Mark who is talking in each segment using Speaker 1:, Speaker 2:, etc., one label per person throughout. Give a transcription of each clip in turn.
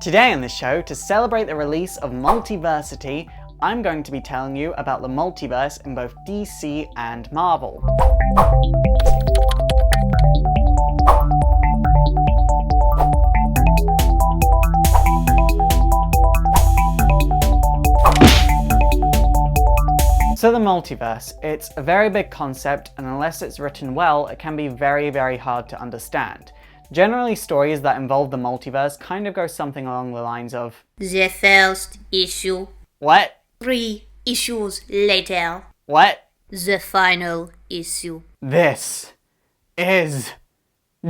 Speaker 1: Today on the show, to celebrate the release of Multiversity, I'm going to be telling you about the multiverse in both DC and Marvel. So the multiverse, it's a very big concept, and unless it's written well, it can be very hard to understand. Generally, stories that involve the multiverse kind of go something along the lines of
Speaker 2: the first issue.
Speaker 1: What?
Speaker 2: 3 issues later.
Speaker 1: What?
Speaker 2: The final issue.
Speaker 1: This is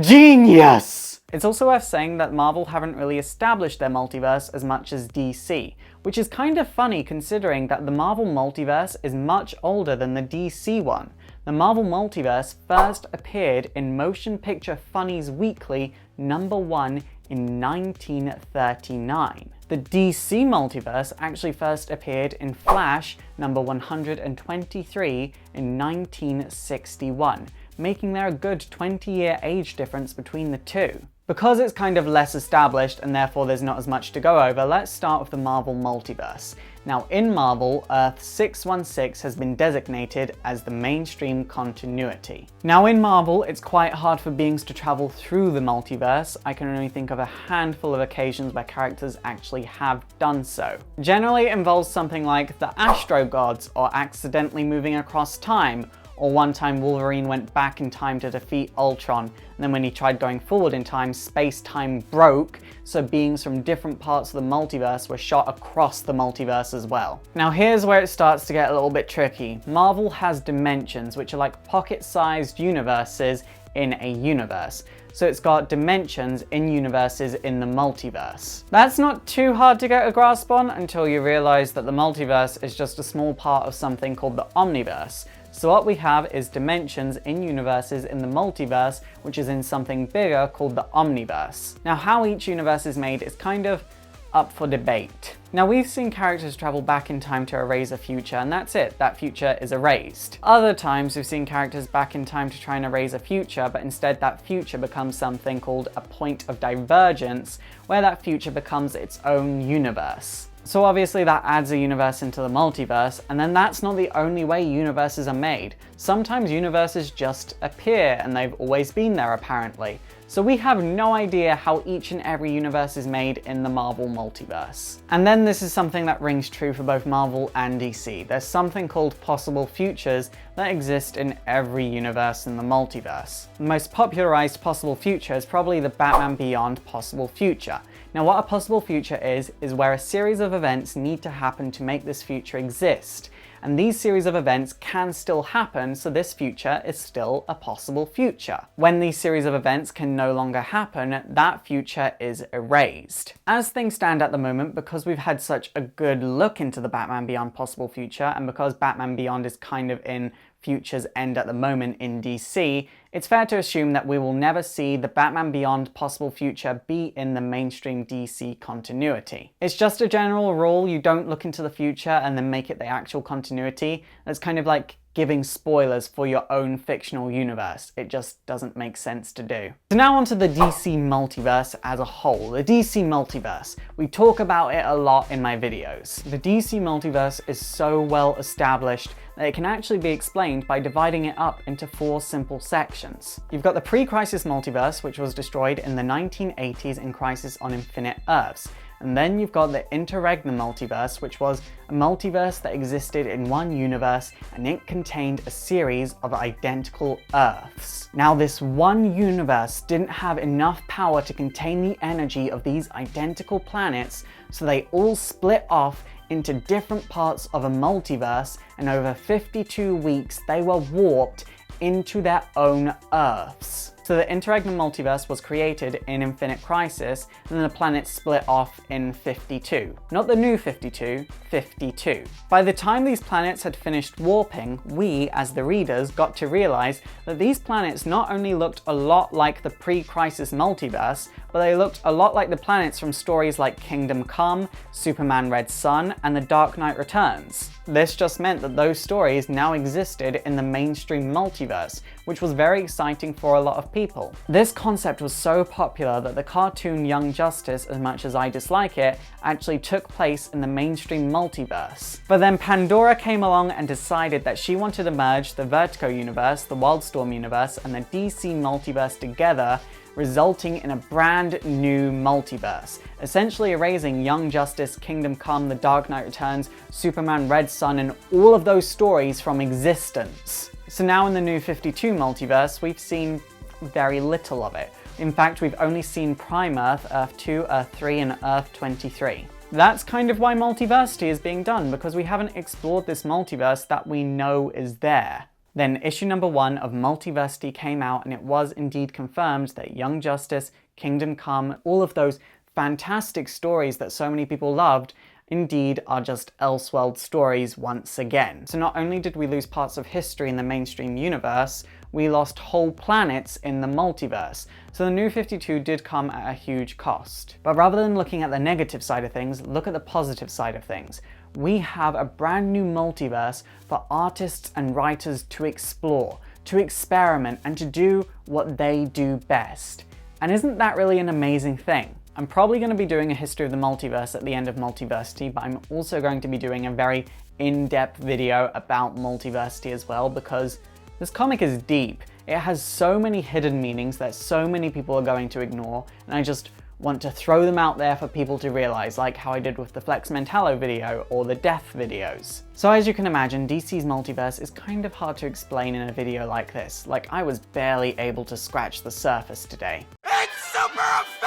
Speaker 1: genius! It's also worth saying that Marvel haven't really established their multiverse as much as DC, which is kind of funny considering that the Marvel multiverse is much older than the DC one. The Marvel Multiverse first appeared in Motion Picture Funnies Weekly #1 in 1939. The DC Multiverse actually first appeared in Flash #123 in 1961, making there a good 20-year age difference between the two. Because it's kind of less established and therefore there's not as much to go over, let's start with the Marvel Multiverse. Now in Marvel, Earth 616 has been designated as the mainstream continuity. Now in Marvel, it's quite hard for beings to travel through the multiverse. I can only think of a handful of occasions where characters actually have done so. Generally it involves something like the Astro Gods, or accidentally moving across time, or one time Wolverine went back in time to defeat Ultron, and then when he tried going forward in time, space-time broke, so beings from different parts of the multiverse were shot across the multiverse as well. Now here's where it starts to get a little bit tricky. Marvel has dimensions, which are like pocket-sized universes in a universe. So it's got dimensions in universes in the multiverse. That's not too hard to get a grasp on until you realize that the multiverse is just a small part of something called the Omniverse. So what we have is dimensions in universes in the multiverse, which is in something bigger called the Omniverse. Now how each universe is made is kind of up for debate. Now we've seen characters travel back in time to erase a future, and that's it, that future is erased. Other times we've seen characters back in time to try and erase a future, but instead that future becomes something called a point of divergence, where that future becomes its own universe. So obviously that adds a universe into the multiverse, and then that's not the only way universes are made. Sometimes universes just appear, and they've always been there apparently. So we have no idea how each and every universe is made in the Marvel multiverse. And then this is something that rings true for both Marvel and DC. There's something called possible futures that exist in every universe in the multiverse. The most popularized possible future is probably the Batman Beyond possible future. Now what a possible future is where a series of events need to happen to make this future exist. And these series of events can still happen, so this future is still a possible future. When these series of events can no longer happen, that future is erased. As things stand at the moment, because we've had such a good look into the Batman Beyond possible future, and because Batman Beyond is kind of in Future's End at the moment in DC, it's fair to assume that we will never see the Batman Beyond possible future be in the mainstream DC continuity. It's just a general rule, you don't look into the future and then make it the actual continuity. That's kind of like giving spoilers for your own fictional universe. It just doesn't make sense to do. So now onto the DC multiverse as a whole. The DC multiverse. We talk about it a lot in my videos. The DC multiverse is so well established that it can actually be explained by dividing it up into 4 simple sections. You've got the pre-Crisis multiverse, which was destroyed in the 1980s in Crisis on Infinite Earths. And then you've got the Interregnum multiverse, which was a multiverse that existed in one universe, and it contained a series of identical Earths. Now this one universe didn't have enough power to contain the energy of these identical planets, so they all split off into different parts of a multiverse, and over 52 weeks they were warped into their own Earths. So the Interregnum multiverse was created in Infinite Crisis, and then the planets split off in 52. Not the new 52, 52. By the time these planets had finished warping, we, as the readers, got to realize that these planets not only looked a lot like the pre-Crisis multiverse, but they looked a lot like the planets from stories like Kingdom Come, Superman Red Son, and The Dark Knight Returns. This just meant that those stories now existed in the mainstream multiverse, which was very exciting for a lot of people. This concept was so popular that the cartoon Young Justice, as much as I dislike it, actually took place in the mainstream multiverse. But then Pandora came along and decided that she wanted to merge the Vertigo universe, the Wildstorm universe, and the DC multiverse together, resulting in a brand new multiverse, essentially erasing Young Justice, Kingdom Come, The Dark Knight Returns, Superman Red Son, and all of those stories from existence. So now in the New 52 multiverse, we've seen very little of it. In fact, we've only seen Prime Earth, Earth 2, Earth 3, and Earth 23. That's kind of why Multiversity is being done, because we haven't explored this multiverse that we know is there. Then issue number 1 of Multiversity came out, and it was indeed confirmed that Young Justice, Kingdom Come, all of those fantastic stories that so many people loved, indeed are just Elseworld stories once again. So not only did we lose parts of history in the mainstream universe, we lost whole planets in the multiverse. So the New 52 did come at a huge cost. But rather than looking at the negative side of things, look at the positive side of things. We have a brand new multiverse for artists and writers to explore, to experiment, and to do what they do best. And isn't that really an amazing thing? I'm probably going to be doing a history of the multiverse at the end of Multiversity, but I'm also going to be doing a very in-depth video about Multiversity as well, because this comic is deep. It has so many hidden meanings that so many people are going to ignore, and I just want to throw them out there for people to realize, like how I did with the Flex Mentallo video or the Death videos. So as you can imagine, DC's multiverse is kind of hard to explain in a video like this. Like, I was barely able to scratch the surface today.
Speaker 3: It's super effective!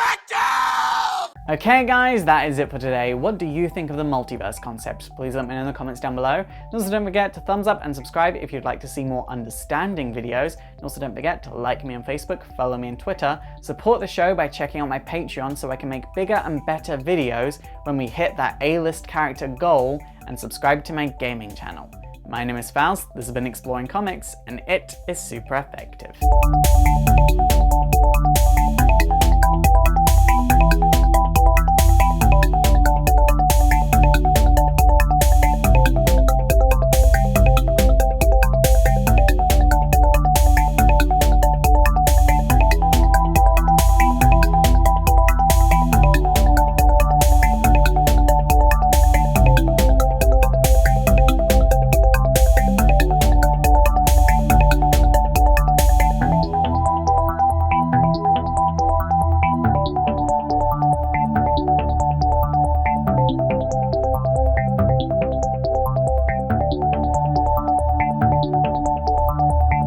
Speaker 1: Okay guys, that is it for today. What do you think of the multiverse concept? Please let me know in the comments down below. And also don't forget to thumbs up and subscribe if you'd like to see more understanding videos. And also don't forget to like me on Facebook, follow me on Twitter, support the show by checking out my Patreon so I can make bigger and better videos when we hit that A-list character goal, and subscribe to my gaming channel. My name is Faust, this has been Exploring Comics, and it is super effective.